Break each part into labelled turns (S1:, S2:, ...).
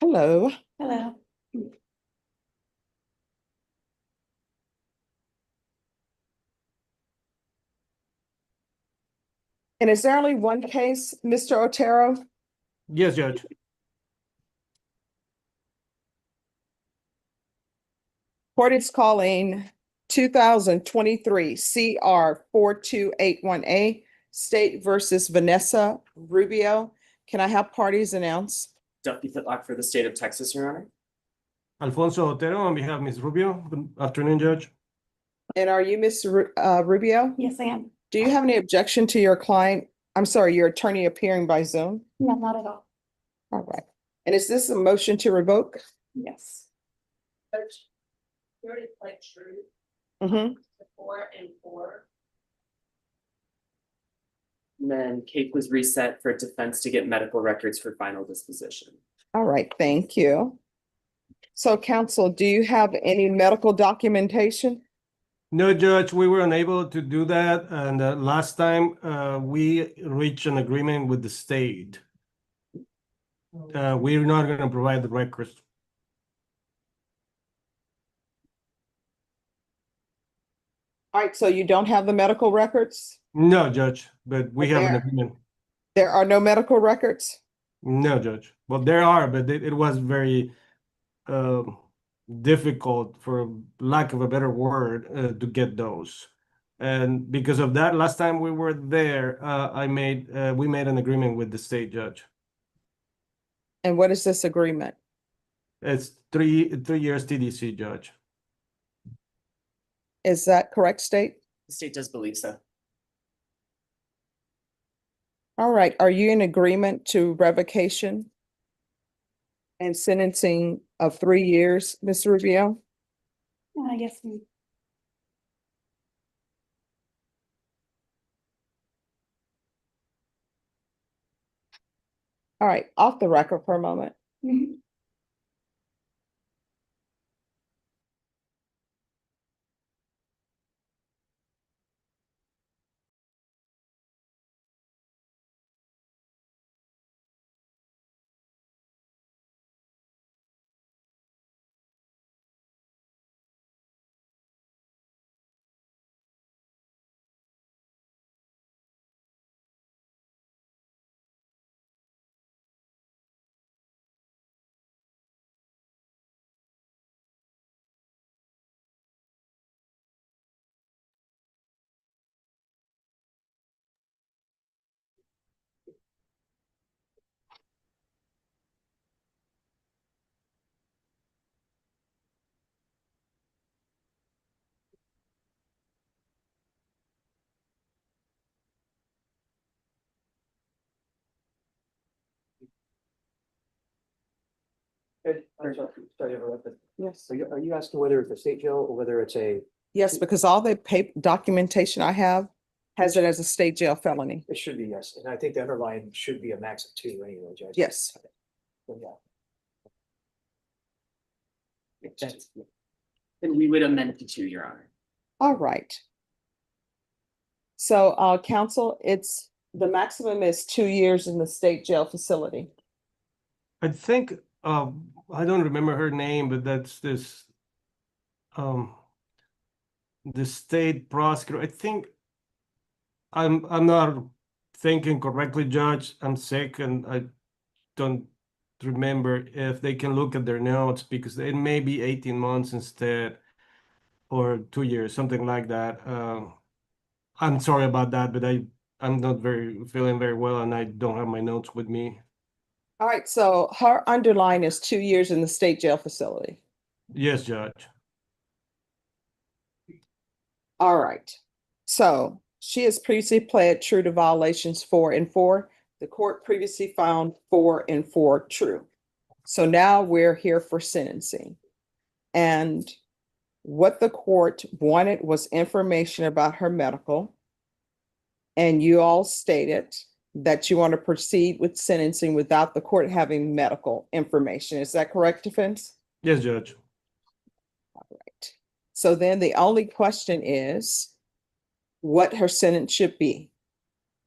S1: Hello.
S2: Hello.
S1: And is there only one case, Mr. Otero?
S3: Yes, Judge.
S1: Court is calling 2023 CR 4281A, State versus Vanessa Rubio. Can I have parties announce?
S4: Deputy Fitlock for the state of Texas, Your Honor.
S3: Alfonso Otero on behalf of Ms. Rubio. Good afternoon, Judge.
S1: And are you Ms. Rubio?
S2: Yes, I am.
S1: Do you have any objection to your client? I'm sorry, your attorney appearing by Zoom?
S2: No, not at all.
S1: All right. And is this a motion to revoke?
S2: Yes.
S5: You already played true,
S1: Mm-hmm.
S5: 4 and 4.
S4: And then case was reset for defense to get medical records for final disposition.
S1: All right, thank you. So counsel, do you have any medical documentation?
S3: No, Judge, we were unable to do that. And last time we reached an agreement with the state. We're not going to provide the records.
S1: All right, so you don't have the medical records?
S3: No, Judge, but we have an
S1: There.
S3: agreement.
S1: There are no medical records?
S3: No, Judge. Well, there are, but it was very difficult, for lack of a better word, to get those. And because of that, last time we were there, we made an agreement with the state judge.
S1: And what is this agreement?
S3: It's 3 years TDC, Judge.
S1: Is that correct, state?
S4: The state does believe so.
S1: All right, are you in agreement to revocation and sentencing of 3 years, Ms. Rubio?
S2: Yes,
S1: All right, off the record for a moment.
S2: Mhm.
S6: I'm sorry to interrupt, but
S1: Yes.
S6: are you asking whether it's a state jail or whether it's a,
S1: Yes, because all the paper documentation I have has it as a state jail felony.
S6: it should be yes, and I think the underlying should be a max of 2 anyway, Judge.
S1: Yes.
S6: So, yeah.
S4: That's- Then we would amend to 2, Your Honor.
S1: All right. So, counsel, the maximum is 2 years in the state jail facility.
S3: I think, I don't remember her name, but that's this, the state prosecutor. I think I'm not thinking correctly, Judge. I'm sick and I don't remember if they can look at their notes, because it may be 18 months instead, or 2 years, something like that. I'm sorry about that, but I'm not feeling very well and I don't have my notes with me.
S1: All right, so her underline is 2 years in the state jail facility.
S3: Yes, Judge.
S1: All right. So she has previously pled true to violations 4 and 4. The court previously found 4 and 4 true. So now we're here for sentencing. And what the court wanted was information about her medical. And you all stated that you want to proceed with sentencing without the court having medical information. Is that correct, defense?
S3: Yes, Judge.
S1: All right. So then the only question is what her sentence should be.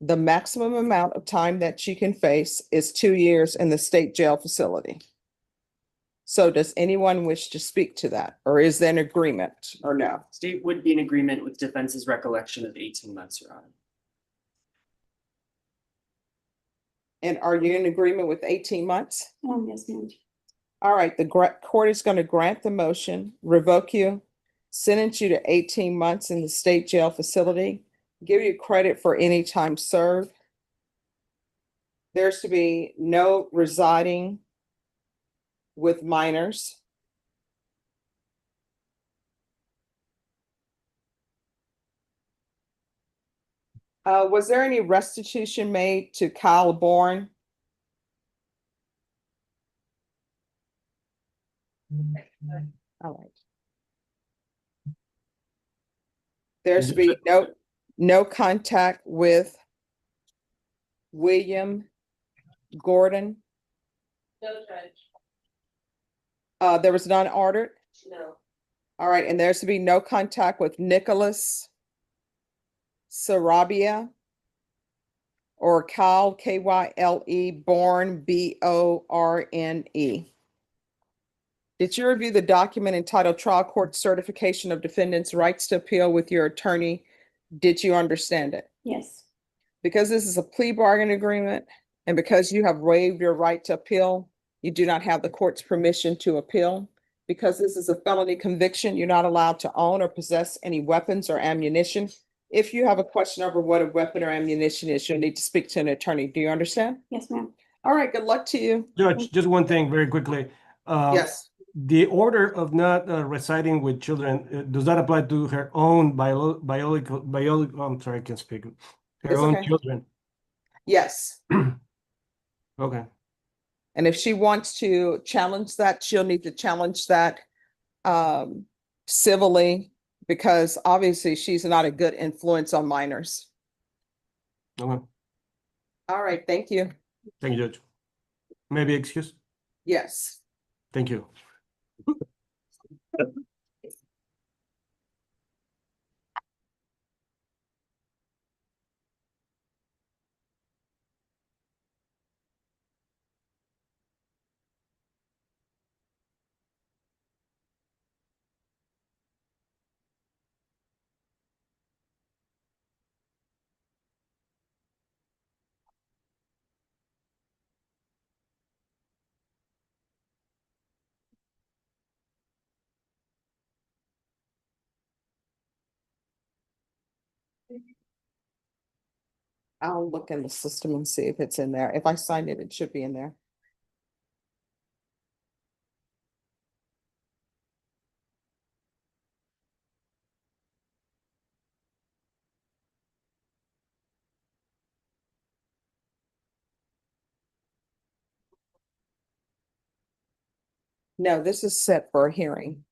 S1: The maximum amount of time that she can face is 2 years in the state jail facility. So does anyone wish to speak to that, or is there an agreement, or no?
S4: State would be in agreement with defense's recollection of 18 months, Your Honor.
S1: And are you in agreement with 18 months?
S2: Yes, ma'am.
S1: All right, the court is going to grant the motion, revoke you, sentence you to 18 months in the state jail facility, give you credit for any time served. There's to be no residing with minors. Was there any restitution made to Kyle Bourne? All right. There's to be no contact with William Gordon.
S5: No judge,
S1: There was none ordered.
S5: no,
S1: All right, and there's to be no contact with Nicholas Sarabia or Kyle, Kyle Born, Borne. Did you review the document entitled Trial Court Certification of Defendants' Rights to Appeal with your attorney? Did you understand it?
S2: Yes.
S1: Because this is a plea bargain agreement and because you have waived your right to appeal, you do not have the court's permission to appeal. Because this is a felony conviction, you're not allowed to own or possess any weapons or ammunition. If you have a question over what a weapon or ammunition is, you'll need to speak to an attorney. Do you understand?
S2: Yes, ma'am.
S1: All right, good luck to you.
S3: Judge, just one thing very quickly.
S1: Yes,
S3: The order of not residing with children, does that apply to her own biological, I'm sorry, I can't speak. Her
S1: It's
S3: own
S1: okay.
S3: children?
S1: yes.
S3: Okay,
S1: And if she wants to challenge that, she'll need to challenge that civilly, because obviously she's not a good influence on minors.
S3: okay.
S1: All right, thank you.
S3: Thank you, Judge. Maybe excuse?
S1: Yes.
S3: Thank you.
S1: I'll look in the system and see if it's in there. If I signed it, it should be in there. No, this is set for a hearing.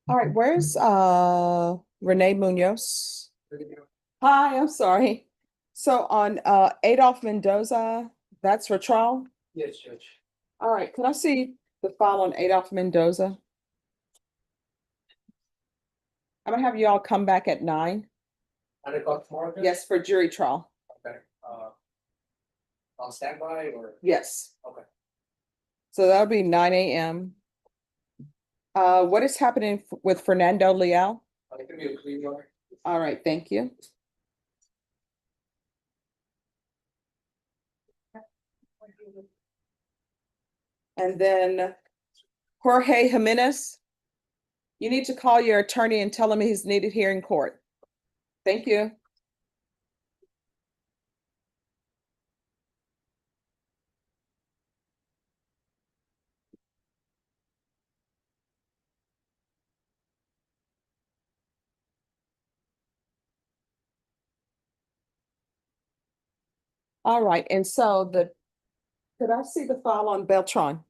S1: All right, where's Renee Munoz? Hi, I'm sorry. So on Adolph Mendoza, that's for trial?
S6: Yes, Judge.
S1: All right, can I see the file on Adolph Mendoza? I'm gonna have you all come back at 9.
S6: 9 o'clock tomorrow? Judge?
S1: Yes, for jury trial.
S6: Okay, on standby or?
S1: Yes.
S6: Okay.
S1: So that'll be 9 a.m. What is happening with Fernando Leal?
S6: It can be a plea bargain.
S1: All right, thank you. And then Jorge Jimenez, you need to call your attorney and tell him he's needed here in court. Thank you. All right, and so could I see the file on Beltran?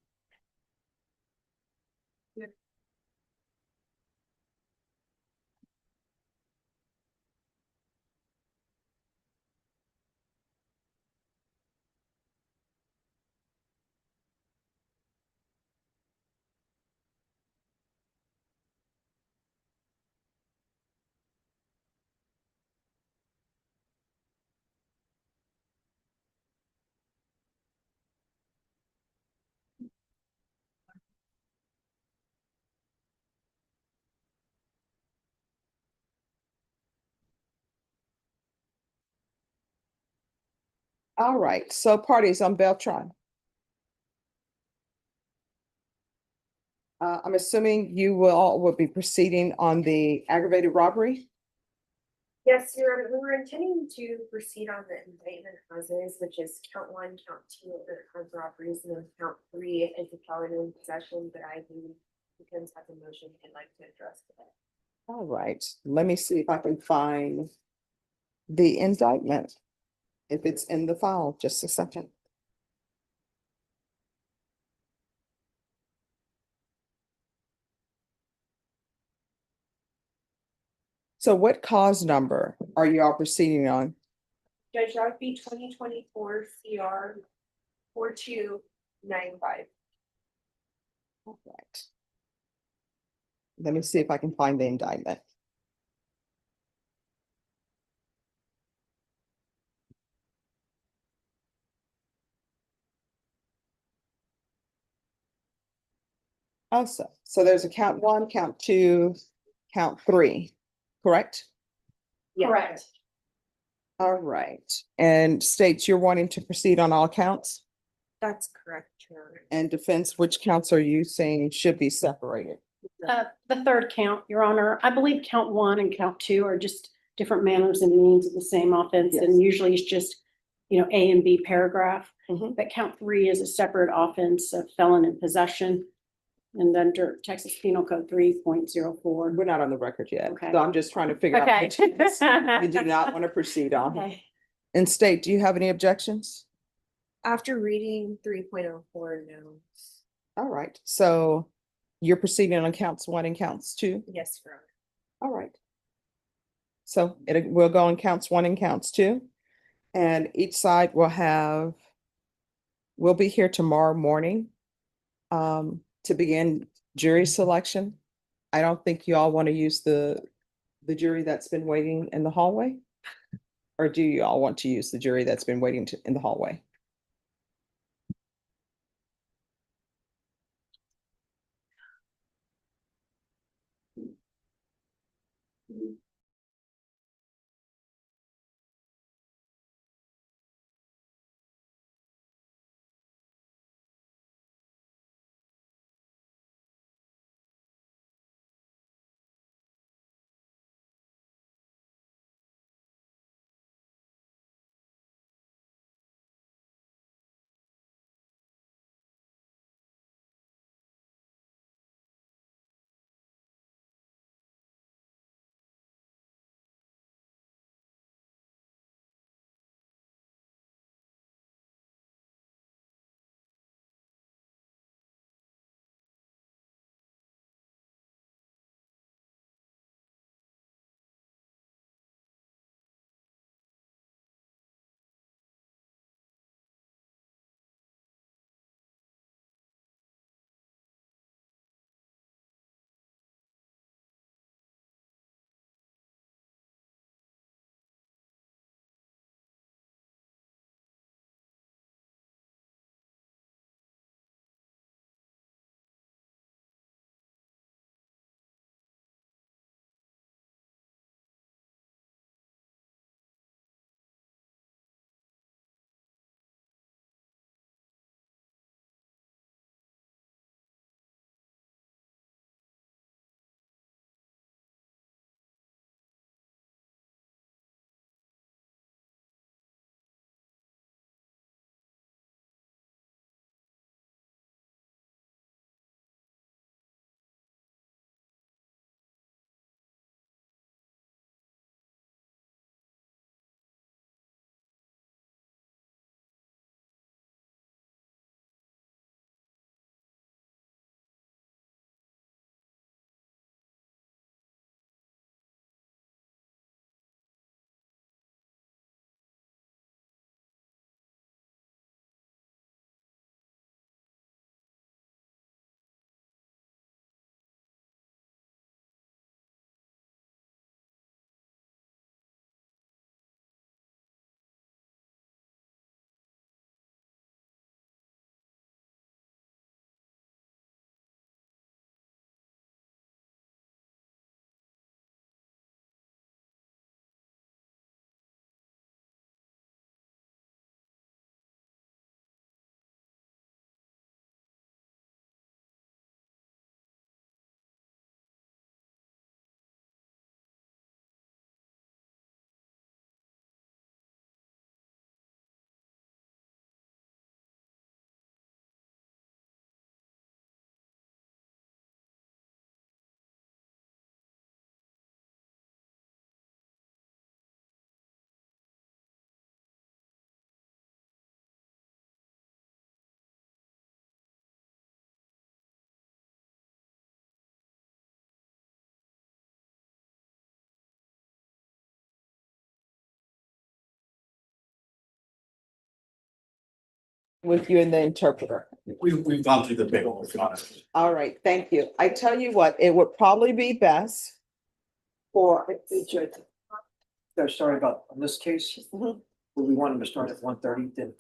S1: All right, so parties on Beltran. I'm assuming you will be proceeding on the aggravated robbery?
S7: Yes, Your Honor, we were intending to proceed on the indictment as is, which is count 1, count 2 of the armed robberies, and then count 3 is a felony in possession, but I believe because has a motion I'd like to address today.
S1: All right, let me see if I can find the indictment. If it's in the file, just a second. So what cause number are you all proceeding on?
S7: Judge, that would be 2024 CR 4295.
S1: All right. Let me see if I can find the indictment. Also, so there's a count 1, count 2, count 3, correct?
S2: Correct.
S1: All right, and states you're wanting to proceed on all counts?
S7: That's correct, Your Honor.
S1: And defense, which counts are you saying should be separated?
S2: The third count, Your Honor, I believe count 1 and count 2 are just different manners and means of the same offense,
S1: Yes.
S2: and usually it's just, A and B paragraph.
S1: Mhm.
S2: But count 3 is a separate offense of felon in possession. And under Texas Penal Code 3.04.
S1: We're not on the record yet,
S2: Okay.
S1: so I'm just trying to figure out
S2: Okay.
S1: which ones you do not want to proceed on.
S2: Okay.
S1: And state, do you have any objections?
S7: After reading 3.04, no.
S1: All right, so you're proceeding on counts 1 and counts 2?
S7: Yes, Your Honor.
S1: All right. So it will go on counts 1 and counts 2. And each side we'll be here tomorrow morning to begin jury selection. I don't think you all want to use the jury that's been waiting in the hallway? Or do you all want to use the jury that's been waiting in the hallway? with you and the interpreter.
S6: We've gone through the big one, to be honest.
S1: All right, thank you. I tell you what, it would probably be best for,
S6: So sorry about, in this case,
S1: Mhm.
S6: we wanted to start at 1:30, then.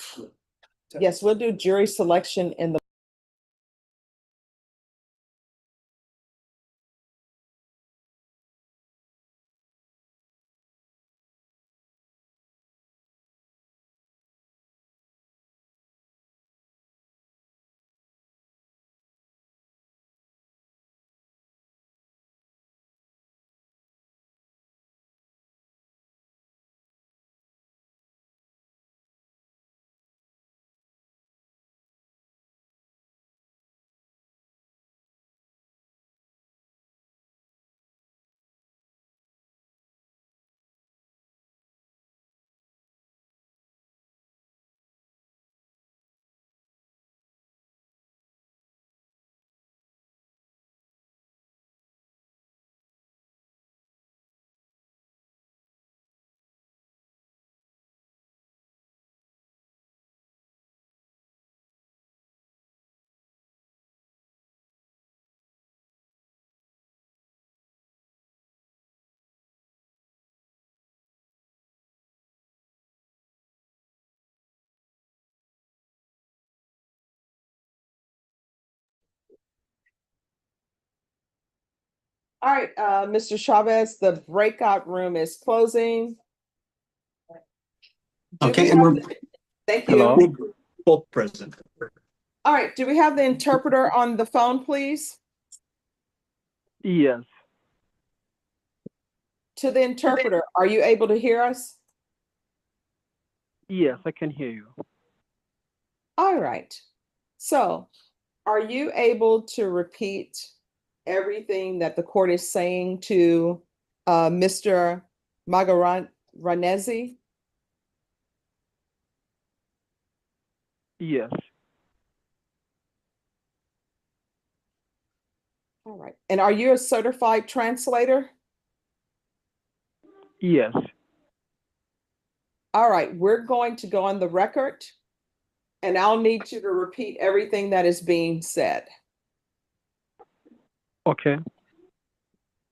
S1: yes, we'll do jury selection in the all right, Mr. Chavez, the breakout room is closing. Do
S6: Okay,
S1: we
S6: and
S1: have
S6: we're,
S1: the- Thank
S6: hello,
S1: you.
S6: both present.
S1: All right, do we have the interpreter on the phone, please?
S8: Yes,
S1: To the interpreter, are you able to hear us?
S8: yes, I can hear you.
S1: All right. So are you able to repeat everything that the court is saying to Mr. Magaranesi?
S8: Yes,
S1: All right. And are you a certified translator?
S8: yes,
S1: All right. We're going to go on the record and I'll need you to repeat everything that is being said.
S8: okay.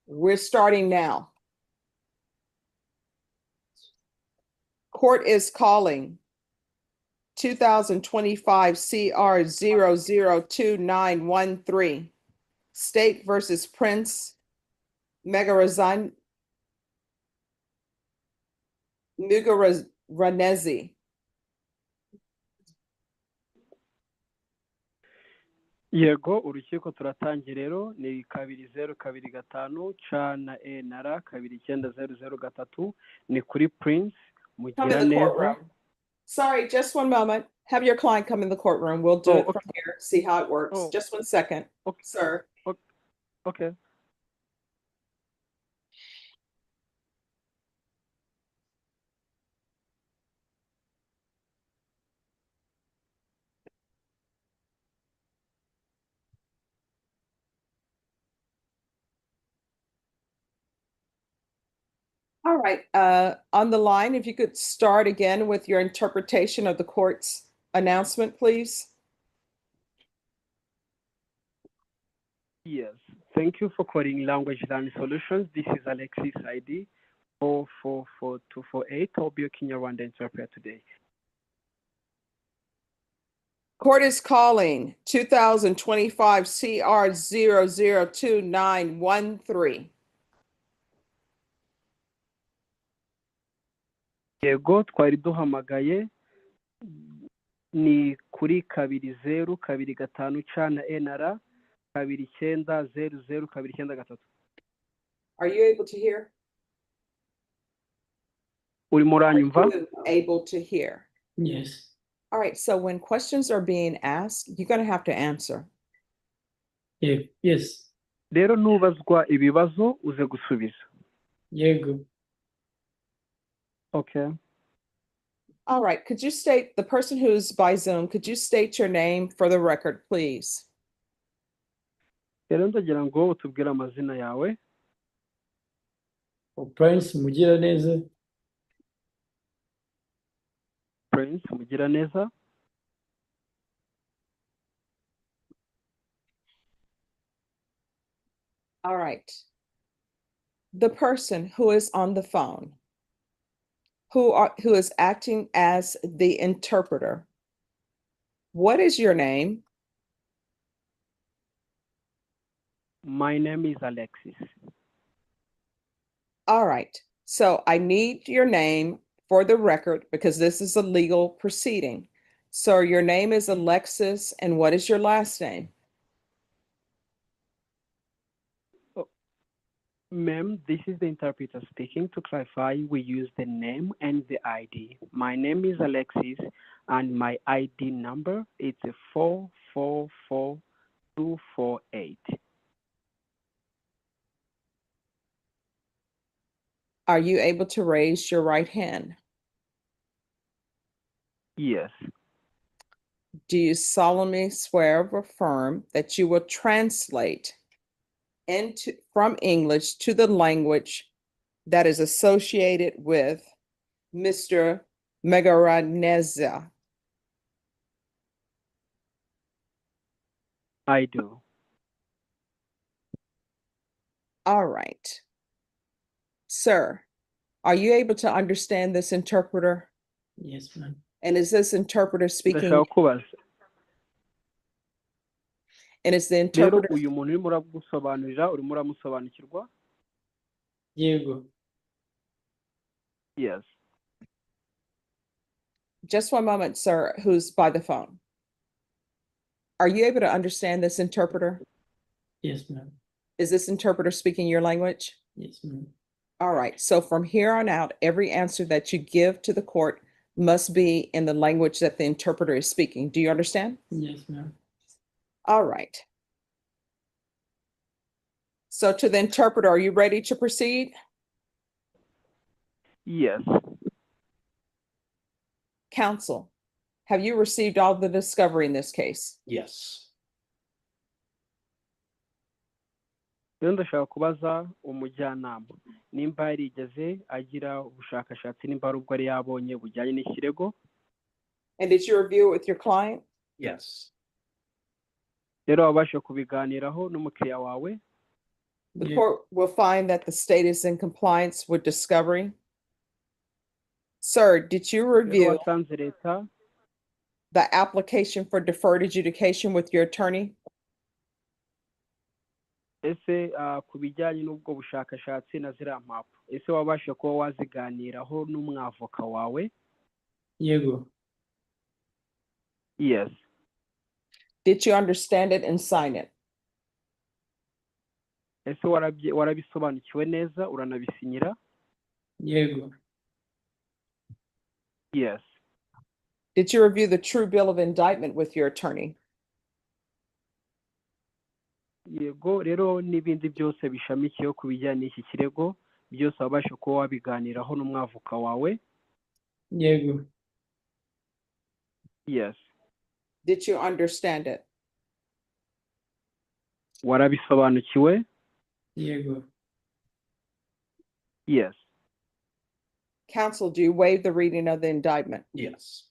S1: We're starting now. Court is calling 2025 CR 002913, State versus Prince Mugaranesi.
S8: Yego, urukiko turatangiye rero ni 2025 C na E na R 2900 ni kuri Prince
S1: Come in
S8: Mugira
S1: the
S8: neza.
S1: courtroom. Sorry, just one moment. Have your client come in the courtroom. We'll do
S8: Oh,
S1: it from here, see how it works.
S8: Oh.
S1: Just 1 second,
S8: Okay.
S1: sir.
S8: Okay.
S1: All right, on the line, if you could start again with your interpretation of the court's announcement, please.
S8: Yes, thank you for calling Language Learning Solutions. This is Alexis ID 444248. I'll be your Kinyarwanda interpreter today.
S1: Court is calling 2025 CR 002913.
S8: Yego, twari duhamagaye ni kuri 2025 C na E na R 2900
S1: Are you able to hear?
S8: urimo
S1: Are
S8: uranyumva?
S1: you able to hear?
S9: Yes.
S1: All right, so when questions are being asked, you're going to have to answer.
S9: Yes.
S8: Rero nubazwa ibibazo uze gusubiza.
S9: Yego.
S8: Okay.
S1: All right, could you state, the person who's by Zoom, could you state your name for the record, please?
S8: Rero ndagira ngo utubwire amazina yawe.
S9: Prince Mugira neza.
S8: Prince Mugira neza.
S1: All right. The person who is on the phone, who is acting as the interpreter, what is your name?
S8: My name is Alexis.
S1: All right. So I need your name for the record because this is a legal proceeding. So your name is Alexis, and what is your last name?
S8: Ma'am, this is the interpreter speaking. To clarify, we use the name and the ID. My name is Alexis, and my ID number is 444248.
S1: Are you able to raise your right hand?
S8: Yes.
S1: Do you solemnly swear or affirm that you will translate from English to the language that is associated with Mr. Megaraneza?
S8: I do.
S1: All right. Sir, are you able to understand this interpreter?
S9: Yes, ma'am.
S1: And is this interpreter speaking?
S8: Ndashaka kubaza.
S1: And is the
S8: Rero
S1: interpreter?
S8: uyu muntu urimo uragusobanurira urimo uramusobanukirwa?
S9: Yego.
S8: Yes.
S1: Just one moment, sir, who's by the phone. Are you able to understand this interpreter?
S9: Yes, ma'am.
S1: Is this interpreter speaking your language?
S9: Yes, ma'am.
S1: All right. So from here on out, every answer that you give to the court must be in the language that the interpreter is speaking. Do you understand?
S9: Yes, ma'am.
S1: All right. So to the interpreter, are you ready to proceed?
S8: Yes.
S1: Counsel, have you received all the discovery in this case?
S6: Yes.
S8: Rero ndashaka kubaza umujyanama nimba yarigeze agira ubushakashatsi nimba ari ubwo yari yabonye bujyanye n'ikirego.
S1: And did you review it with your client?
S6: Yes.
S8: Rero wabashe kubiganiraho n'umukiriya wawe.
S1: The
S9: Yeah.
S1: court will find that the state is in compliance with discovery. Sir, did you
S8: Rero
S1: review
S8: wasanze leta
S1: the application for deferred adjudication with your attorney?
S8: ese ku bijyanye n'ubwo bushakashatsi na ziriya mpapuro ese wabashe kuba waziganiraho n'umwavoka wawe?
S9: Yego.
S8: Yes.
S1: Did you understand it and sign it?
S8: Ese warabisobanukiwe neza uranabisinyira?
S9: Yego.
S8: Yes.
S1: Did you review the true bill of indictment with your attorney?
S8: Yego, rero n'ibindi byose bishamikiyeho ku bijyanye n'iki kirego byose wabashe kuba wabiganiraho n'umwavoka wawe?
S9: Yego.
S8: Yes.
S1: Did you understand it?
S8: Warabisobanukiwe?
S9: Yego.
S8: Yes.
S1: Counsel, do you waive the reading of the indictment?
S6: Yes.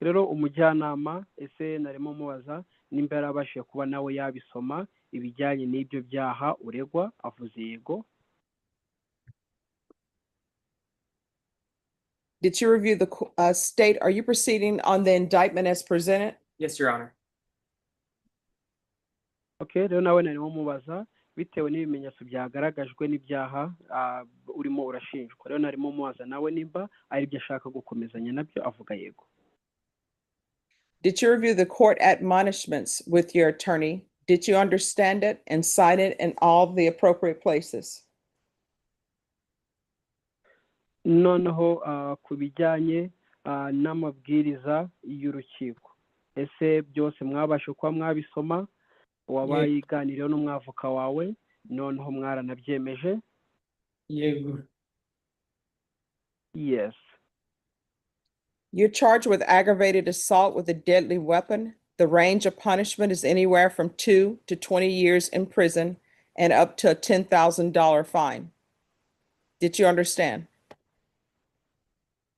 S8: Rero umujyanama ese narimo mubaza nimba yarabashije kuba nawe yabisoma ibijyanye n'ibyo byaha uregwa, avuze yego.
S1: Did you review the state? Are you proceeding on the indictment as presented?
S4: Yes, Your Honor.
S8: Okay, rero nawe narimo mubaza bitewe n'ibimenyetso byagaragajwe n'ibyaha urimo urashinjwa. Rero narimo mubaza nawe nimba ari byo ashaka gukomezanya nabyo, avuga yego.
S1: Did you review the court admonishments with your attorney? Did you understand it and sign it in all the appropriate places?
S8: Noneho ku bijyanye n'amabwiriza y'urukiko ese byose mwabashe kuba mwabisoma wabayiganiriyeho n'umwavoka wawe noneho mwaranabyemeje?
S9: Yego.
S8: Yes.
S1: You're charged with aggravated assault with a deadly weapon. The range of punishment is anywhere from 2 to 20 years in prison and up to a $10,000 fine. Did you understand?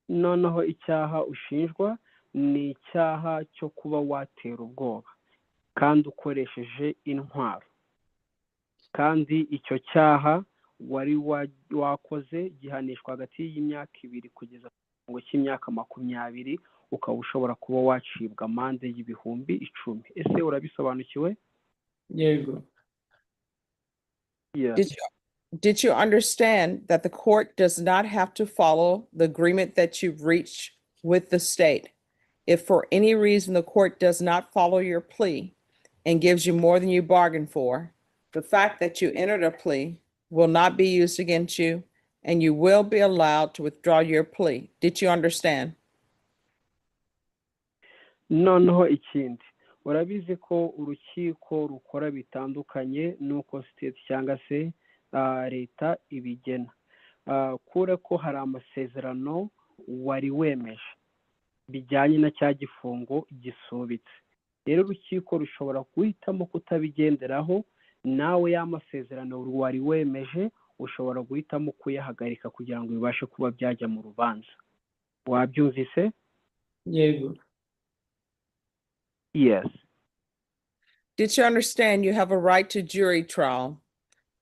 S8: Noneho icyaha ushinjwa ni icyaha cyo kuba watera ubwoba kandi ukoresheje intwaro. kandi icyo cyaha wari wakoze gihanishwa hagati y'imyaka 2 kugeza ku gifungo cy'imyaka 20, ukaba ushobora kuba wacibwa amande y'ibihumbi 10. Ese urabisobanukiwe?
S9: Yego.
S8: Yes.
S1: Did you understand that the court does not have to follow the agreement that you've reached with the state? If for any reason the court does not follow your plea and gives you more than you bargained for, the fact that you entered a plea will not be used against you and you will be allowed to withdraw your plea. Did you understand?
S8: Noneho ikindi, urabizi ko urukiko rukora bitandukanye nuko state cyangwa se leta ibigena. Kure ko hari amasezerano wari wemeje bijyanye na cya gifungo gisubitse. Rero urukiko rushobora guhitamo kutabigenderaho, nawe y'amasezerano wari wemeje ushobora guhitamo kuyahagarika kugira ngo bibashe kuba byajya mu rubanza. Wabyumvise?
S9: Yego.
S8: Yes.
S1: Did you understand you have a right to jury trial,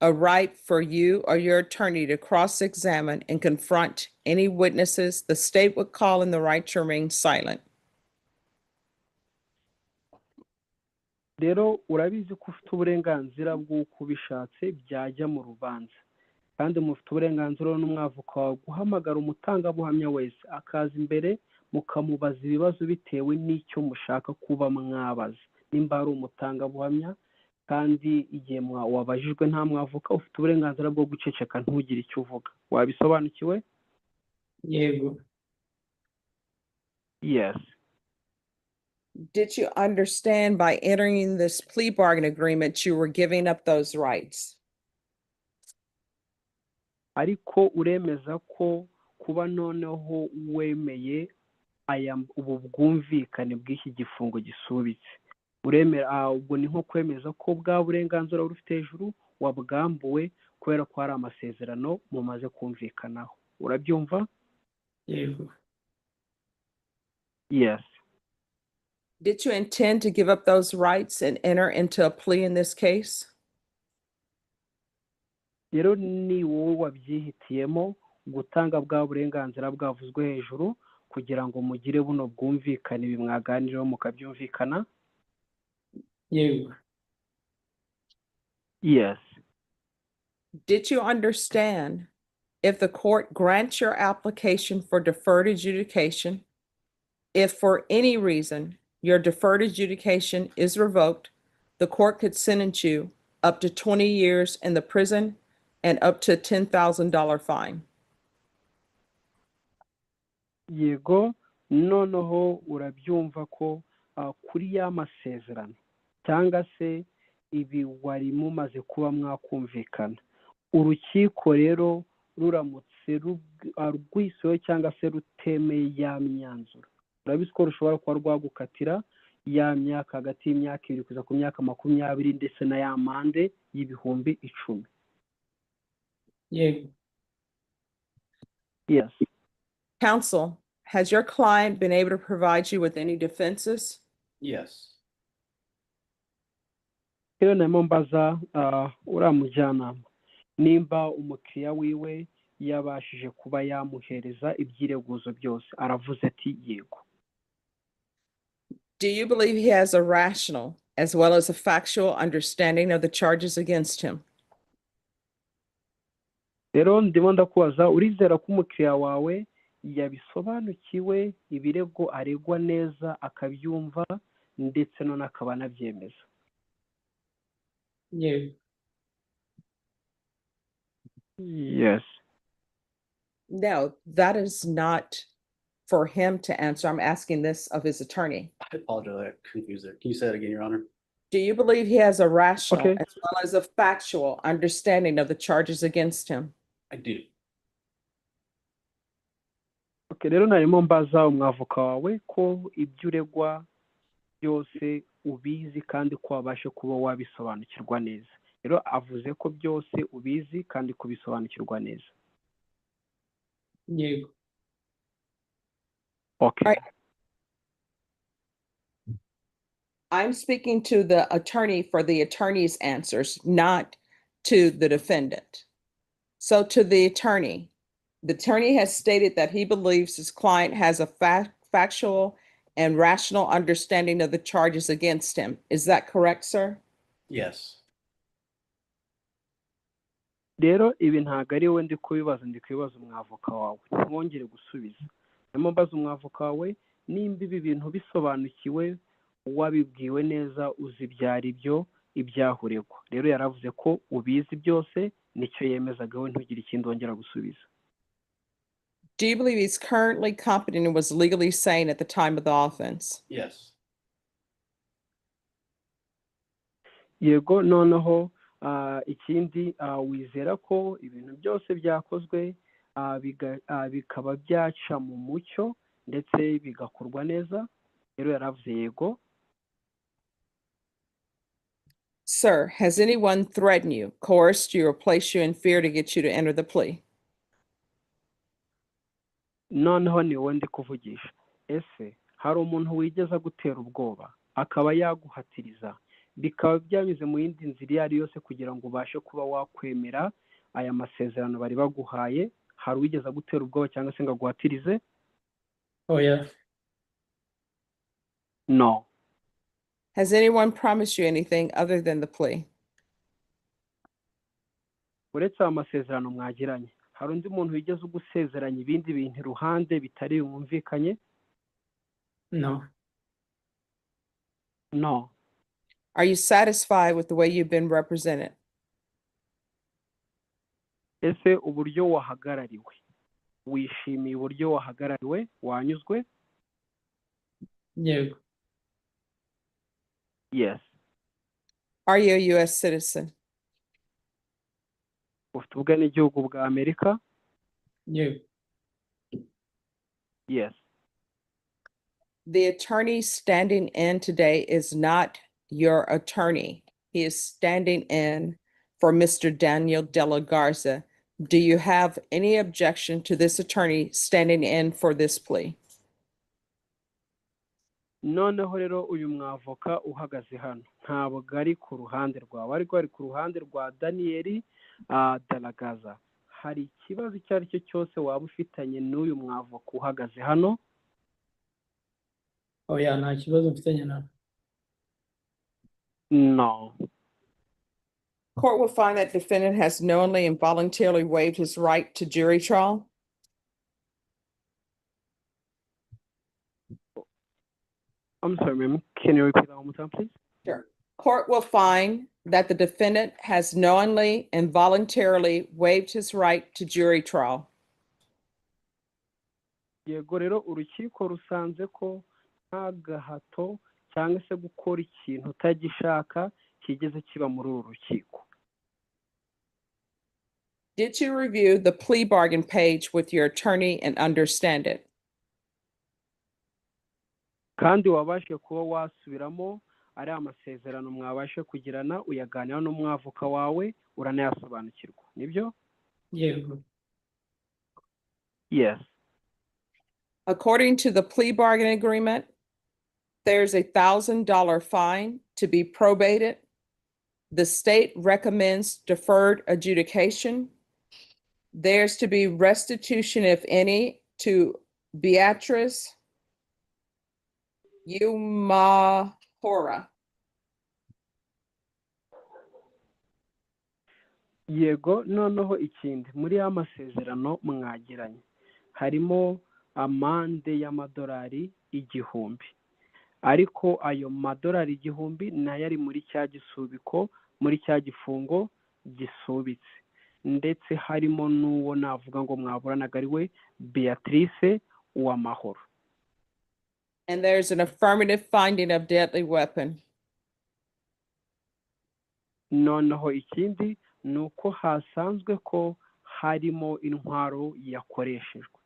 S1: a right for you or your attorney to cross-examine and confront any witnesses the state would call in the right to remain silent?
S8: Rero urabizi ko ufite uburenganzira bw'uko ubishatse byajya mu rubanza, kandi mufite uburenganzira n'umwavoka wawe guhamagara umutangabuhamya wese akaza imbere mukamubaza ibibazo bitewe n'icyo mushaka kuba mwabaza. Nimba ari umutangabuhamya kandi igihe wabajijwe nta mwavoka, ufite uburenganzira bwo guceceka ntugire icyo uvuga. Wabisobanukiwe?
S9: Yego.
S8: Yes.
S1: Did you understand by entering this plea bargain agreement you were giving up those rights?
S8: Ariko uremeza ko kuba noneho wemeye ubu bwumvikane bw'iki gifungo gisubitse, uremera ubwo ni nko kwemeza ko bwa burenganzira uri ufite hejuru wabwambuwe kubera ko hari amasezerano mumaze kumvikanaho. Urabyumva?
S9: Yego.
S8: Yes.
S1: Did you intend to give up those rights and enter into a plea in this case?
S8: Rero ni wowe wabyihitiyemo gutanga bwa burenganzira bwavuzwe hejuru kugira ngo mugire buno bwumvikane bimwaganiraho mukabyumvikana?
S9: Yego.
S8: Yes.
S1: Did you understand if the court grants your application for deferred adjudication, if for any reason your deferred adjudication is revoked, the court could sentence you up to 20 years in the prison and up to a $10,000 fine?
S8: Yego, noneho urabyumva ko kuri ya masezerano cyangwa se ibi wari mumaze kuba mwakumvikana, urukiko rero ruramutse rwisohoye cyangwa se rutemeye ya myanzuro, urabizi ko rushobora kuba rwagukatira ya myaka hagati y'imyaka 2 kuza ku myaka 20 ndetse na ya mande y'ibihumbi 10.
S9: Yego.
S8: Yes.
S1: Counsel, has your client been able to provide you with any defenses?
S10: Yes.
S8: Rero narimo mbaza uramujyanama nimba umukiriya wiwe yabashije kuba yamuhereza ibyireguzo byose. Aravuze ati yego.
S1: Do you believe he has a rational as well as a factual understanding of the charges against him?
S8: Rero ndimo ndakubaza, urizera ko umukiriya wawe yabisobanukiwe ibirego aregwa neza akabyumva ndetse none akaba anabyemeza?
S9: Yego.
S8: Yes.
S1: No, that is not for him to answer. I'm asking this of his attorney.
S10: I apologize, I confused it. Can you say that again, Your Honor?
S1: Do you believe he has a rational
S8: Okay.
S1: as well as a factual understanding of the charges against him?
S10: I do.
S8: Okay, rero narimo mbaza umwavoka wawe ko ibyo uregwa byose ubizi kandi ko wabashe kuba wabisobanukirwa neza. Rero avuze ko byose ubizi kandi kubisobanukirwa neza.
S9: Yego.
S8: Okay.
S1: Right. I'm speaking to the attorney for the attorney's answers, not to the defendant. So to the attorney has stated that he believes his client has a factual and rational understanding of the charges against him. Is that correct, sir?
S10: Yes.
S8: rero ibi ntabwo ari wowe ndi kubibaza, ndi kubibaza umwavoka wawe, ntiwongere gusubiza. Nyuma mbaza umwavoka wawe nimba ibi bintu bisobanukiwe, wabibwiwe neza, uzi ibyo ari byo, ibyahuregwa. Rero yaravuze ko ubizi byose, nicyo yemezaga, we ntugire ikindi wongera gusubiza.
S1: Do you believe he's currently competent and was legally sane at the time of the offense?
S10: Yes.
S8: Yego, noneho ikindi wizera ko ibintu byose byakozwe bikaba byaca mu mucyo ndetse bigakorwa neza. Rero yaravuze yego.
S1: Sir, has anyone threatened you, coerced you, or placed you in fear to get you to enter the plea?
S8: Noneho ni wowe ndi kuvugisha. Ese hari umuntu wigeze gutera ubwoba akaba yaguhatiriza, bikaba byanyuze mu yindi nzira iyo ari yose kugira ngo ubashe kuba wakwemera aya masezerano bari baguhaye? Hari uwigeze gutera ubwoba cyangwa se ngo aguhatirize?
S9: Oya.
S8: No.
S1: Has anyone promised you anything other than the plea?
S8: Uretse aya masezerano mwagiranye, hari undi muntu wigeze ugusezeranya ibindi bintu iruhande bitari bumvikanye?
S9: No.
S8: No.
S1: Are you satisfied with the way you've been represented?
S8: Ese uburyo wahagarariwe, wishimiye uburyo wahagarariwe, wanyuzwe?
S9: Yego.
S8: Yes.
S1: Are you a U.S. citizen?
S8: Ufite ubwenegihugu bwa Amerika?
S9: Yego.
S8: Yes.
S1: The attorney standing in today is not your attorney. He is standing in for Mr. Daniel De La Garza. Do you have any objection to this attorney standing in for this plea?
S8: Noneho rero uyu mwavoka uhagaze hano ntabwo ari ku ruhande rwawe, ariko ari ku ruhande rwa Daniel De La Garza. Hari ikibazo icyo ari cyo cyose waba ufitanye n'uyu mwavoka uhagaze hano?
S9: Oya, nta kibazo mfitanye nawe.
S8: No.
S1: Court will find that defendant has knowingly and voluntarily waived his right to jury trial.
S8: I'm sorry, ma'am. Can you repeat that one more time, please?
S1: Sure. Court will find that the defendant has knowingly and voluntarily waived his right to jury trial.
S8: Yego, rero urukiko rusanze ko nta gahato cyangwa se gukora ikintu utagishaka kigeze kiba muri uru rukiko.
S1: Did you review the plea bargain page with your attorney and understand it?
S8: Kandi wabashe kuba wasubiramo ari amasezerano mwabashe kugirana, uyaganira n'umwavoka wawe, uranayasobanukirwa, nibyo?
S9: Yego.
S8: Yes.
S1: According to the plea bargain agreement, there's $1,000 fine to be probated. The state recommends deferred adjudication. There's to be restitution, if any, to Beatrice Umahora.
S8: Yego, noneho ikindi muri ya masezerano mwagiranye harimo amande y'amadolari 1,000, ariko ayo madolari 1,000 nayo ari muri cya gisubiko, muri cya gifungo gisubitse, ndetse harimo n'uwo navuga ngo mwaburanaga ari we Beatrice Uwamahoro.
S1: And there's an affirmative finding of deadly weapon.
S8: Noneho ikindi ni uko hasanzwe ko harimo intwaro yakoreshejwe.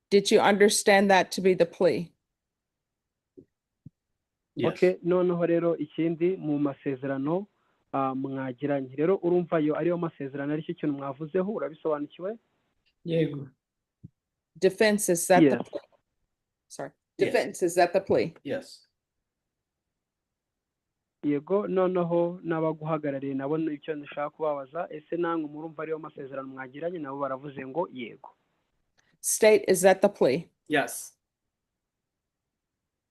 S1: Did you understand that to be the plea?
S10: Yes.
S8: Okay, noneho rero ikindi mu masezerano mwagiranye, rero urumva yo ariyo masezerano ari cyo kintu mwavuzeho, urabisobanukiwe?
S9: Yego.
S1: Defense, is that
S8: Yes.
S1: the plea? Sorry.
S10: Yes.
S1: Defense, is that the plea?
S10: Yes.
S8: yego noneho n'abaguhagarariye nabo icyo ndashaka kubabaza ese namwe murumva ariyo masezerano mwagiranye nabo baravuze ngo yego.
S1: State, is that the plea?
S4: Yes.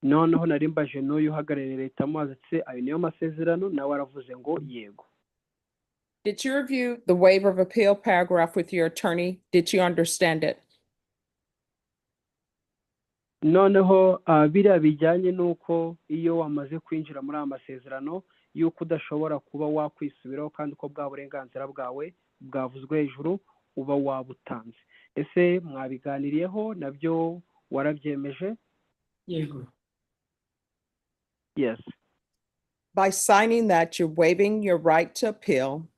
S8: noneho nari mbaje n'uyu uhagarariye leta amubaza ati ayo niyo masezerano nawe aravuze ngo yego.
S1: Did you review the waiver of appeal paragraph with your attorney? Did you understand it?
S8: noneho biriya bijyanye n'uko iyo wamaze kwinjira muri aya masezerano y'uko udashobora kuba wakwisubiraho kandi ko bwa burenganzira bwawe bwavuzwe hejuru uba wabutanze, ese mwabiganiriyeho nabyo warabyemeje?
S9: yego.
S8: Yes.
S1: By signing that, you're waiving your right to appeal.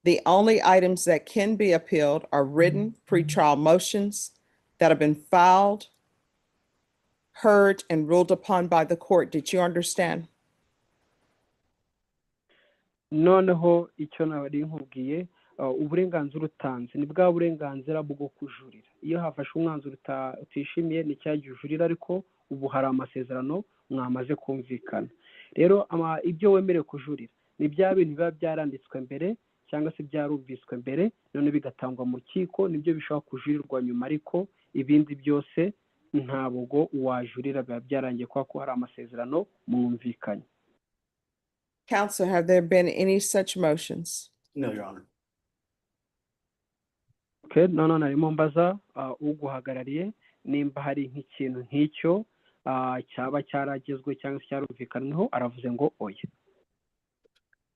S1: The only items that can be appealed are written pretrial motions that have been filed, heard, and ruled upon by the court. Did you understand?
S8: noneho icyo nabari nkubwiye uburenganzira utanze ni bwa burenganzira bwo kujurira. iyo hafashe umwanzuro utishimiye ni cya gihe ujurira, ariko ubu hari amasezerano mwamaze kumvikana. rero ibyo wemerewe kujurira ni bya bintu biba byaranditswe mbere cyangwa se byarumviswe mbere none bigatangwa mu rukiko, nibyo bishobora kujurirwa nyuma, ariko ibindi byose ntabwo wajurira, biba byarangiye kubera ko hari amasezerano mwumvikanye.
S1: Counsel, have there been any such motions?
S10: No, Your Honor.
S8: Okay, none narimo mbaza uguhagarariye nimba hari nk'ikintu nk'icyo cyaba cyaragezwe cyangwa se cyarumvikanyweho, aravuze ngo oya.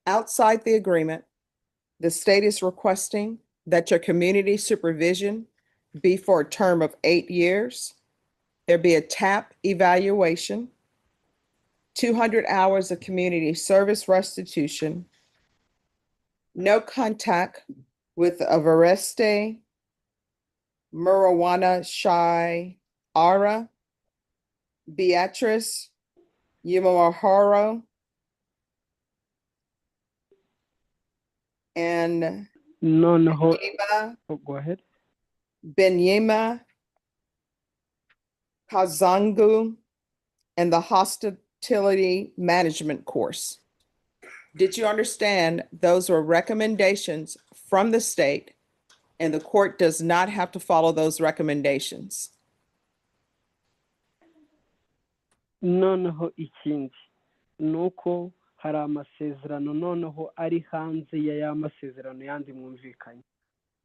S1: Outside the agreement, the state is requesting that your community supervision be for a term of 8 years. There be a TAP evaluation, 200 hours of community service restitution, no contact with Avareste, Marijuana Shai Ara, Beatrice Yumaharo, and
S8: noneho
S1: Benyima
S8: go ahead.
S1: Benyima Kazangu, and the hostility management course. Did you understand those were recommendations from the state and the court does not have to follow those recommendations?
S8: noneho ikindi nuko hari amasezerano noneho ari hanze ya masezerano yandi mwumvikanye.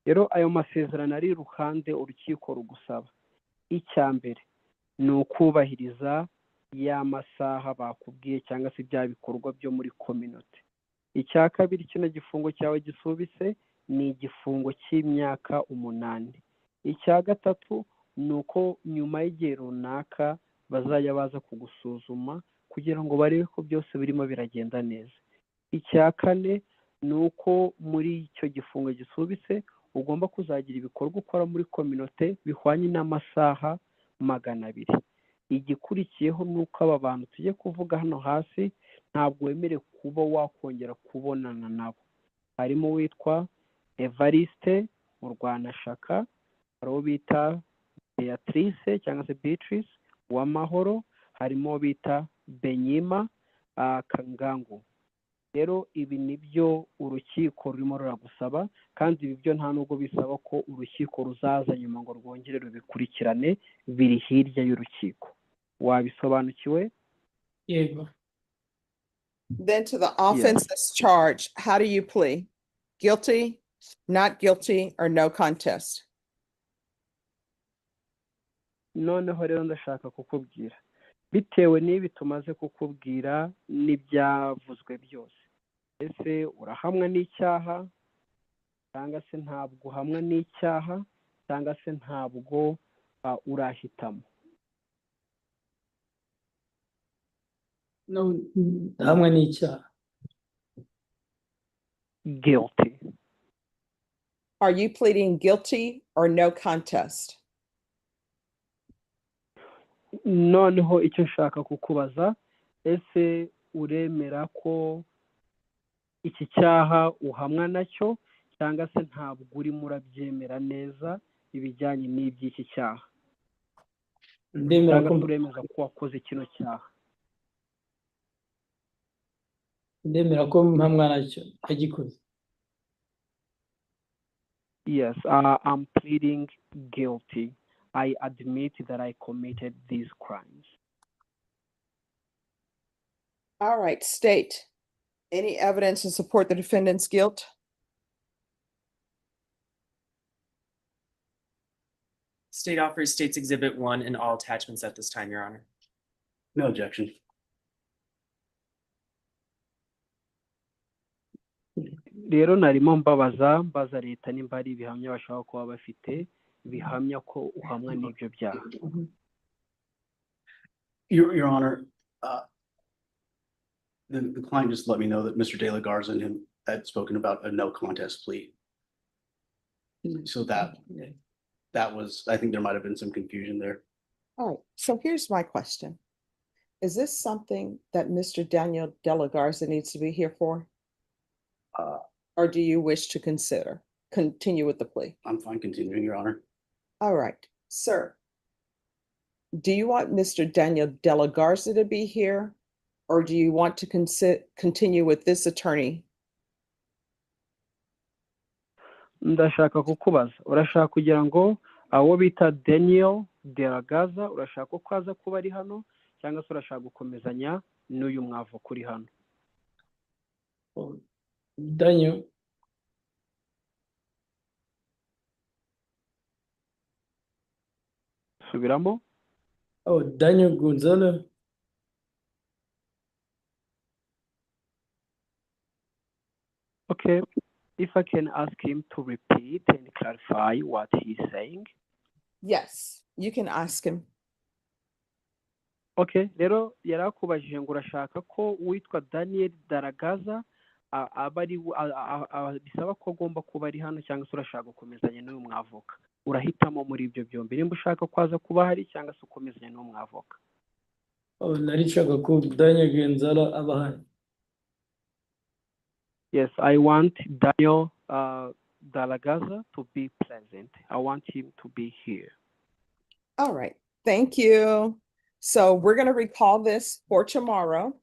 S8: rero ayo masezerano ari iruhande urukiko rugusaba, icya mbere ni ukubahiriza ya masaha bakubwiye cyangwa se bya bikorwa byo muri community. icya kabiri, kino gifungo cyawe gisubise ni igifungo cy'imyaka 8. icya gatatu ni uko nyuma y'igihe runaka bazajya baza kugusuzuma kugira ngo barebe ko byose birimo biragenda neza. icya kane ni uko muri icyo gifungo gisubise ugomba kuzagira ibikorwa ukora muri community bihwanye n'amasaha 200. igikurikiyeho ni uko aba bantu tujye kuvuga hano hasi ntabwo wemerewe kuba wakongera kubonana nabo. harimo witwa Evariste Murwanashaka, hari uwo bita Beatrice cyangwa se Beatrice Uwamahoro, harimo bita Benyima Kangangu. rero ibi nibyo urukiko rurimo ruragusaba, kandi ibi byo nta nubwo bisaba ko urukiko ruzaza nyuma ngo rwongere rubikurikirane, biri hirya y'urukiko. wabisobanukiwe?
S9: yego.
S1: Then to the offense that's charged, how do you plea? Guilty, not guilty, or no contest?
S8: noneho rero ndashaka kukubwira bitewe n'ibi tumaze kukubwira n'ibyavuzwe byose, ese urahamwa n'icyaha cyangwa se ntabwo uhamwa n'icyaha cyangwa se ntabwo urahitamo?
S9: No, hamwe n'icyaha.
S8: Guilty.
S1: Are you pleading guilty or no contest?
S8: noneho icyo nshaka kukubaza, ese uremera ko iki cyaha uhamwa nacyo cyangwa se ntabwo urimo urabyemera neza ibijyanye n'iby'iki cyaha?
S9: ndemera ko
S8: uremeza ko wakoze kino cyaha?
S9: ndemera ko mpamwa nacyo yagikoze.
S8: Yes, I'm pleading guilty. I admit that I committed these crimes.
S1: All right, state. Any evidence to support the defendant's guilt?
S4: State offers State's Exhibit 1 and all attachments at this time, Your Honor.
S10: No objection.
S8: Rero narimo mbaza leta nimba hari ibihamya bashobora kuba bafite bihamya ko uhamwa n'ibyo byaha.
S10: Your Honor, the client just let me know that Mr. De La Garza and him had spoken about a no contest plea. So that was, I think there might have been some confusion there.
S1: All right, so here's my question. Is this something that Mr. Daniel De La Garza needs to be here for? Or do you wish to continue with the plea?
S10: I'm fine continuing, Your Honor.
S1: All right, sir. Do you want Mr. Daniel De La Garza to be here? Or do you want to continue with this attorney?
S8: Ndashaka kukubaza, urashaka kugira ngo abo bita Daniel De La Garza urashaka ko aza kuba ari hano cyangwa se urashaka gukomezanya n'uyu mwavoka uri hano?
S9: Daniel,
S8: Subiramo.
S9: Daniel Gonzalo.
S8: Okay, if I can ask him to repeat and clarify what he's saying.
S1: Yes, you can ask him.
S8: Okay, rero yarakubajije ngo urashaka ko witwa Daniel De La Garza bisaba ko agomba kuba ari hano cyangwa se urashaka gukomezanya n'uyu mwavoka. Urahitamo muri ibyo byombi nimba ushaka kwaza kuba hari cyangwa se ukomezanya n'uyu mwavoka.
S9: Nari nshaka ko Daniel Gonzalo aba hano.
S8: Yes, I want Daniel De La Garza to be present. I want him to be here.
S1: All right, thank you. So we're going to recall this for tomorrow.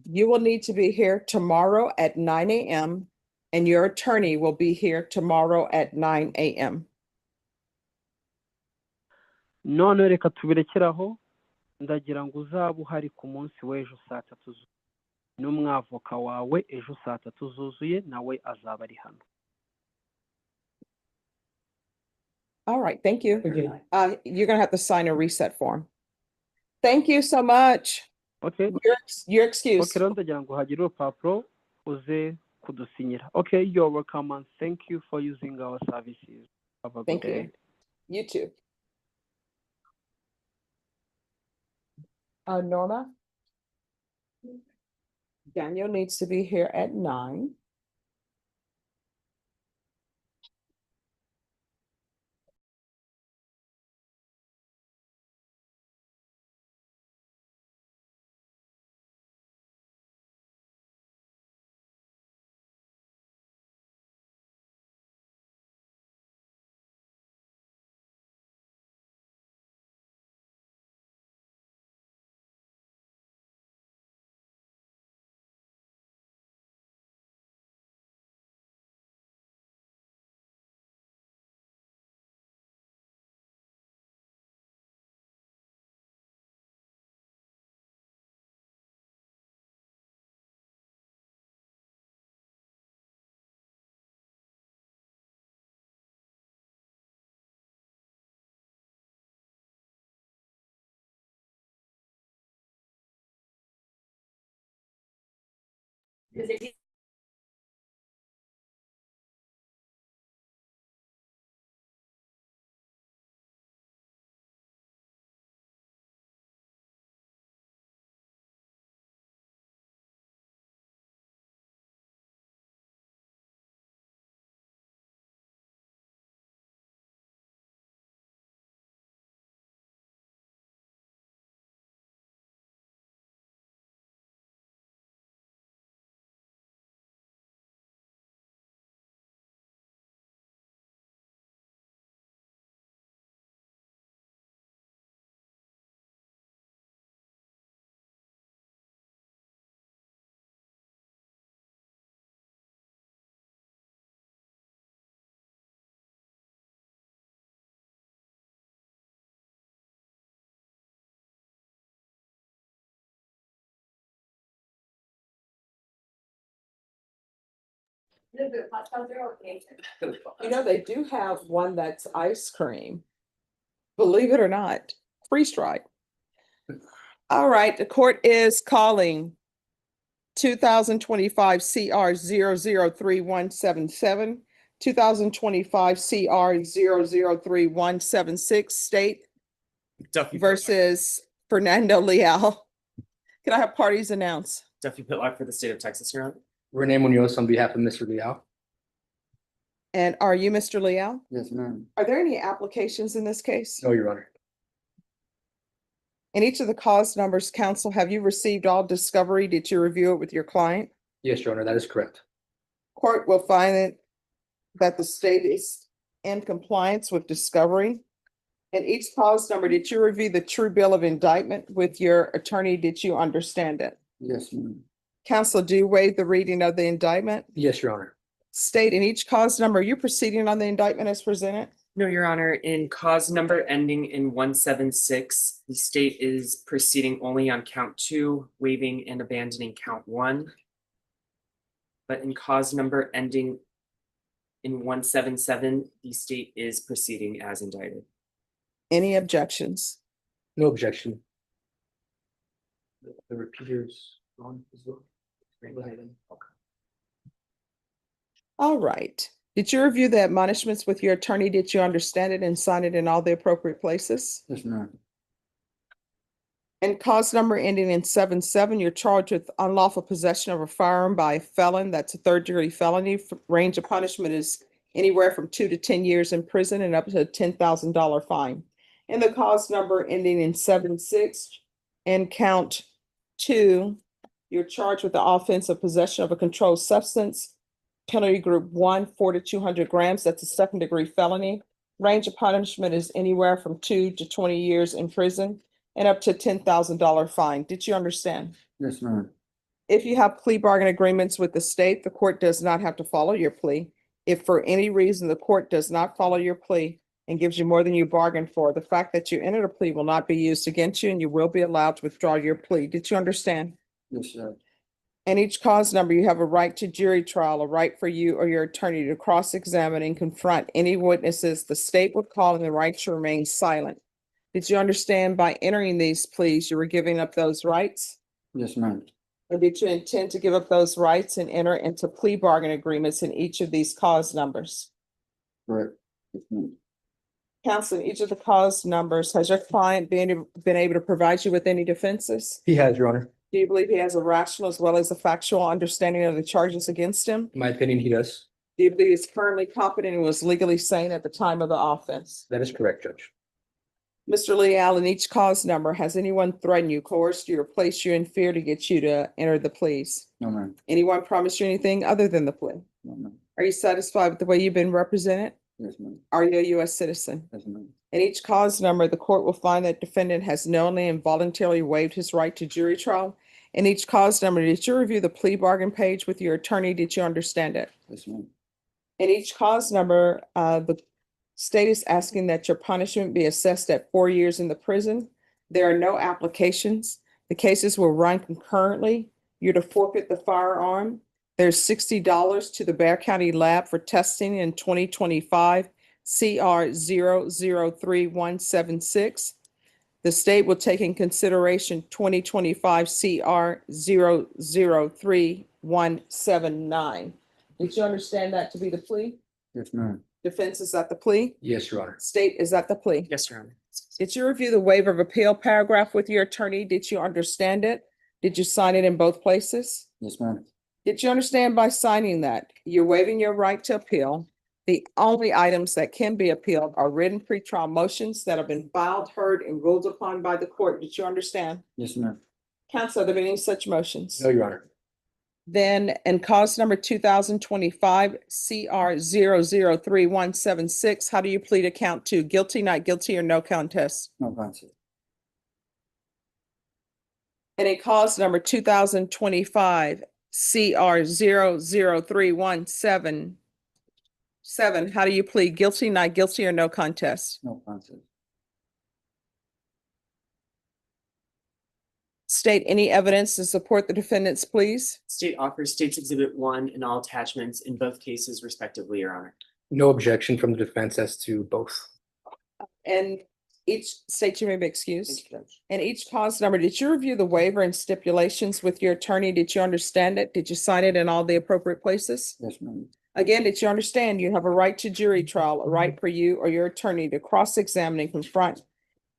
S1: You will need to be here tomorrow at 9 a.m. and your attorney will be here tomorrow at 9 a.m.
S8: None reka tubirekeraho ndagira ngo uzaba uhari ku munsi w'ejo saa 3 n'umwavoka wawe ejo saa 3 zuzuye nawe azaba ari hano.
S1: All right, thank you.
S9: Okay.
S1: You're going to have to sign a reset form. Thank you so much.
S8: Okay.
S1: You're excused.
S8: Okay, rero ndagira ngo hagire urupapuro uze kudusinyira. Okay, you're welcome and thank you for using our services. Have a good day.
S1: You too. Norma? Daniel needs to be here at 9. You know, they do have one that's ice cream. Believe it or not, freeze dried. All right, the court is calling 2025 CR 003177, 2025 CR 003176, State
S4: Duffy
S1: versus Fernando Leal. Can I have parties announce?
S4: Duffy Pitlock for the state of Texas, Your Honor.
S11: Renee Munoz on behalf of Mr. Leal.
S1: And are you Mr. Leal?
S11: Yes, ma'am.
S1: Are there any applications in this case?
S11: No, Your Honor.
S1: In each of the cause numbers, counsel, have you received all discovery? Did you review it with your client?
S11: Yes, Your Honor, that is correct.
S1: Court will find that the state is in compliance with discovery. In each cause number, did you review the true bill of indictment with your attorney? Did you understand it?
S11: Yes, ma'am.
S1: Counsel, do you waive the reading of the indictment?
S11: Yes, Your Honor.
S1: State, in each cause number, are you proceeding on the indictment as presented?
S4: No, Your Honor, in cause number ending in 176, the state is proceeding only on count 2, waiving and abandoning count 1. But in cause number ending in 177, the state is proceeding as indicted.
S1: Any objections?
S11: No objection. The repeaters on as well. Go ahead. Okay.
S1: All right. Did you review the admonishments with your attorney? Did you understand it and sign it in all the appropriate places?
S11: Yes, ma'am.
S1: And cause number ending in 77, you're charged with unlawful possession of a firearm by a felon. That's a third-degree felony. Range of punishment is anywhere from 2 to 10 years in prison and up to a $10,000 fine. And the cause number ending in 76 and count 2, you're charged with the offense of possession of a controlled substance. Penalty group 1, 4 to 200 grams. That's a second-degree felony. Range of punishment is anywhere from 2 to 20 years in prison and up to a $10,000 fine. Did you understand?
S11: Yes, ma'am.
S1: If you have plea bargain agreements with the state, the court does not have to follow your plea. If for any reason the court does not follow your plea and gives you more than you bargained for, the fact that you entered a plea will not be used against you and you will be allowed to withdraw your plea. Did you understand?
S11: Yes, sir.
S1: In each cause number, you have a right to jury trial, a right for you or your attorney to cross-examine and confront any witnesses the state would call, and the right to remain silent. Did you understand by entering these pleas, you were giving up those rights?
S11: Yes, ma'am.
S1: Or did you intend to give up those rights and enter into plea bargain agreements in each of these cause numbers?
S11: Correct. Yes, ma'am.
S1: Counsel, in each of the cause numbers, has your client been able to provide you with any defenses?
S11: He has, Your Honor.
S1: Do you believe he has a rational as well as a factual understanding of the charges against him?
S11: In my opinion, he does.
S1: Do you believe he's currently competent and was legally sane at the time of the offense?
S11: That is correct, Judge.
S1: Mr. Leal, in each cause number, has anyone threatened you, coerced you, or placed you in fear to get you to enter the pleas?
S11: No, ma'am.
S1: Anyone promised you anything other than the plea?
S11: No, ma'am.
S1: Are you satisfied with the way you've been represented?
S11: Yes, ma'am.
S1: Are you a U.S. citizen?
S11: Yes, ma'am.
S1: In each cause number, the court will find that defendant has knowingly and voluntarily waived his right to jury trial. In each cause number, did you review the plea bargain page with your attorney? Did you understand it?
S11: Yes, ma'am.
S1: In each cause number, the state is asking that your punishment be assessed at 4 years in the prison. There are no applications. The cases will run concurrently. You're to forfeit the firearm. There's $60 to the Bexar County Lab for testing in 2025 CR 003176. The state will take in consideration 2025 CR 003179. Did you understand that to be the plea?
S11: Yes, ma'am.
S1: Defense, is that the plea?
S11: Yes, Your Honor.
S1: State, is that the plea?
S4: Yes, Your Honor.
S1: Did you review the waiver of appeal paragraph with your attorney? Did you understand it? Did you sign it in both places?
S11: Yes, ma'am.
S1: Did you understand by signing that you're waiving your right to appeal? The only items that can be appealed are written pretrial motions that have been filed, heard, and ruled upon by the court. Did you understand?
S11: Yes, ma'am.
S1: Counsel, are there any such motions?
S11: No, Your Honor.
S1: Then in cause number 2025 CR 003176, how do you plead to count 2? Guilty, not guilty, or no contest?
S11: No contest.
S1: And in cause number 2025 CR 003177, how do you plead? Guilty, not guilty, or no contest?
S11: No contest.
S1: State any evidence to support the defendant's pleas.
S4: State offers State's Exhibit 1 and all attachments in both cases respectively, Your Honor.
S11: No objection from the defense as to both.
S1: And each state, you may be excused. And each cause number, did you review the waiver and stipulations with your attorney? Did you understand it? Did you sign it in all the appropriate places?
S12: Yes, ma'am.
S1: Again, did you understand you have a right to jury trial, a right for you or your attorney to cross-examine and confront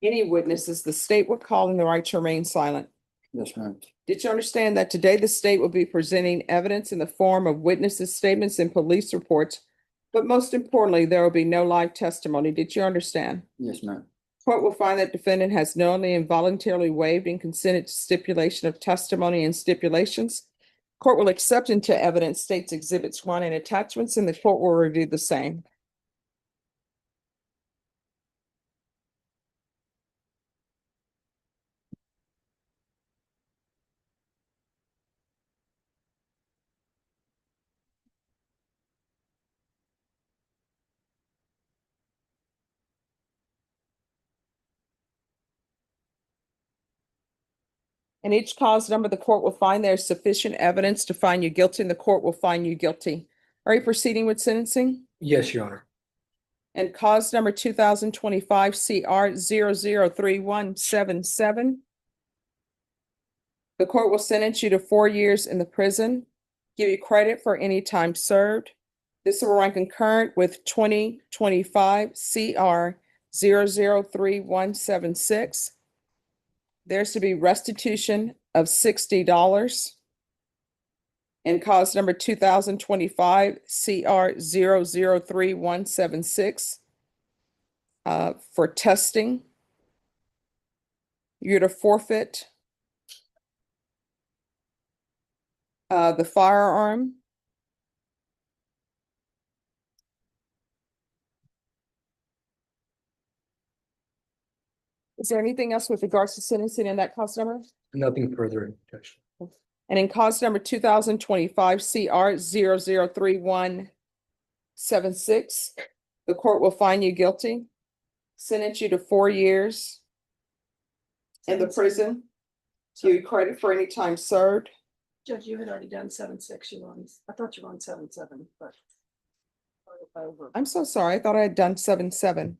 S1: any witnesses the state would call in the right to remain silent?
S12: Yes, ma'am.
S1: Did you understand that today the state will be presenting evidence in the form of witnesses' statements and police reports? But most importantly, there will be no live testimony. Did you understand?
S12: Yes, ma'am.
S1: Court will find that defendant has knowingly and voluntarily waived and consented to stipulation of testimony and stipulations. Court will accept into evidence State's Exhibits 1 and attachments, and the court will review the same. In each cause number, the court will find there is sufficient evidence to find you guilty, and the court will find you guilty. Are you proceeding with sentencing?
S11: Yes, Your Honor.
S1: And cause number 2025 CR 003177. The court will sentence you to 4 years in the prison, give you credit for any time served. This will run concurrent with 2025 CR 003176. There's to be restitution of $60. And cause number 2025 CR 003176 for testing. You're to forfeit the firearm. Is there anything else with regards to sentencing in that cause number?
S11: Nothing further, Judge.
S1: And in cause number 2025 CR 003176, the court will find you guilty, sentence you to 4 years in the prison, give you credit for any time served.
S2: Judge, you had already done 7-6. I thought you were on 7-7, but.
S1: I'm so sorry. I thought I had done 7-7.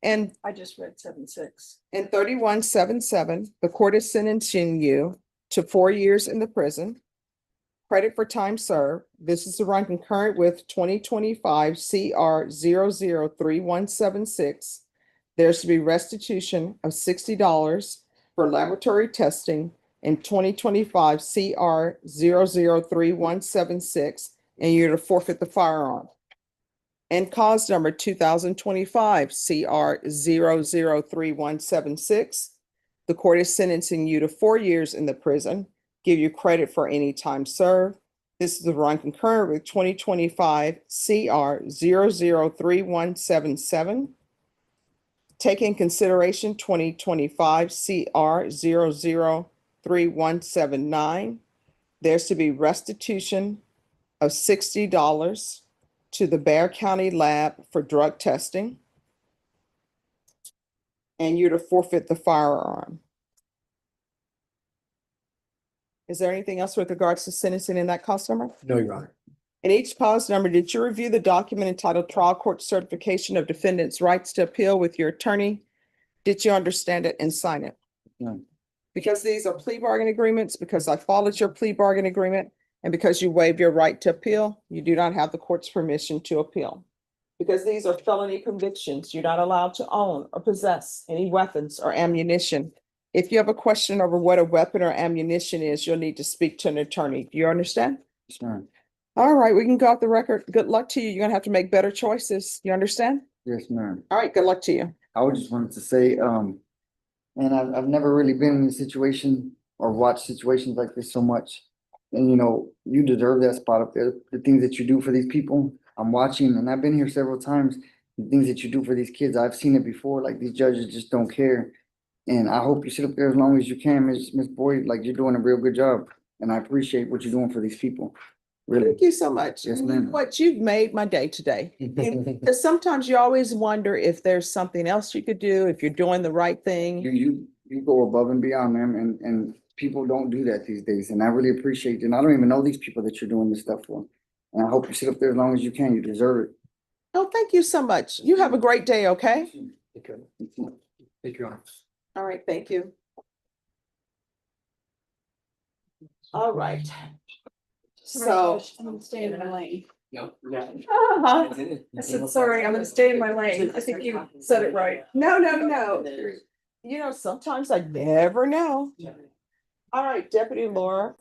S1: And
S2: I just read 7-6.
S1: in 3177, the court is sentencing you to 4 years in the prison, credit for time served. This is to run concurrent with 2025 CR 003176. There's to be restitution of $60 for laboratory testing in 2025 CR 003176, and you're to forfeit the firearm. And cause number 2025 CR 003176. The court is sentencing you to 4 years in the prison, give you credit for any time served. This is the run concurrent with 2025 CR 003177. Take in consideration 2025 CR 003179. There's to be restitution of $60 to the Bexar County Lab for drug testing. And you're to forfeit the firearm. Is there anything else with regards to sentencing in that cause number?
S11: No, Your Honor.
S1: In each cause number, did you review the document entitled Trial Court Certification of Defendant's Rights to Appeal with your attorney? Did you understand it and sign it?
S12: No.
S1: Because these are plea bargain agreements, because I followed your plea bargain agreement, and because you waive your right to appeal, you do not have the court's permission to appeal. Because these are felony convictions, you're not allowed to own or possess any weapons or ammunition. If you have a question over what a weapon or ammunition is, you'll need to speak to an attorney. Do you understand?
S12: Yes, ma'am.
S1: All right, we can go off the record. Good luck to you. You're gonna have to make better choices. You understand?
S12: Yes, ma'am.
S1: All right, good luck to you.
S12: I would just wanted to say, and I've never really been in a situation or watched situations like this so much. And you deserve that spot up there. The things that you do for these people, I'm watching, and I've been here several times. The things that you do for these kids, I've seen it before. Like, these judges just don't care. And I hope you sit up there as long as you can, Miss Boyd. Like, you're doing a real good job. And I appreciate what you're doing for these people. Really.
S1: Thank you so much.
S12: Yes,
S1: You know
S12: ma'am.
S1: what, you've made my day today. Because sometimes you always wonder if there's something else you could do, if you're doing the right thing.
S12: You go above and beyond, ma'am, and people don't do that these days, and I really appreciate it. And I don't even know these people that you're doing this stuff for. And I hope you sit up there as long as you can. You deserve it.
S1: Oh, thank you so much. You have a great day, okay?
S6: Thank you, Your Honor.
S1: All right, thank you. All right. So.
S2: I'm gonna stay in my lane.
S11: No, yeah.
S1: Uh-huh.
S2: I said, sorry, I'm gonna stay in my lane. I think you said it right.
S1: No, no, no. You know, sometimes I never know. All right, Deputy Laura.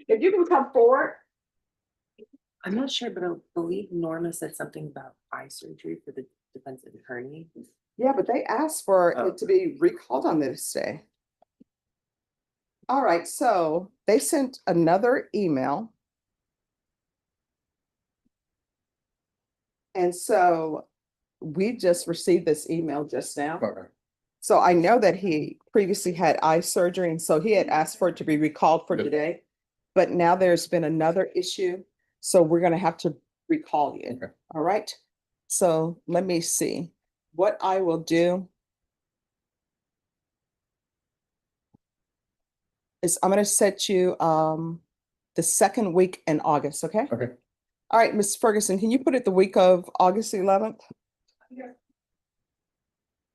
S1: If you can come forward.
S4: I'm not sure, but I believe Norma said something about eye surgery for the defense attorney.
S1: Yeah, but they asked for
S4: Oh.
S1: it to be recalled on this day. All right, so they sent another email. And so we just received this email just now.
S11: Okay.
S1: So I know that he previously had eye surgery, and so he had asked for it to be recalled for
S11: Yep.
S1: today. But now there's been another issue, so we're gonna have to recall you.
S11: Okay.
S1: All right? So let me see. What I will do is I'm gonna set you the second week in August, okay?
S11: Okay.
S1: All right, Ms. Ferguson, can you put it the week of August 11th?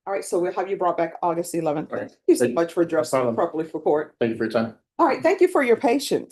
S1: All right, so we'll have you brought back August 11th.
S11: Okay.
S1: Thank you so
S11: Thank-
S1: much for addressing
S11: problem.
S1: properly for court.
S11: Thank you for your time.
S1: All right, thank you for your patience.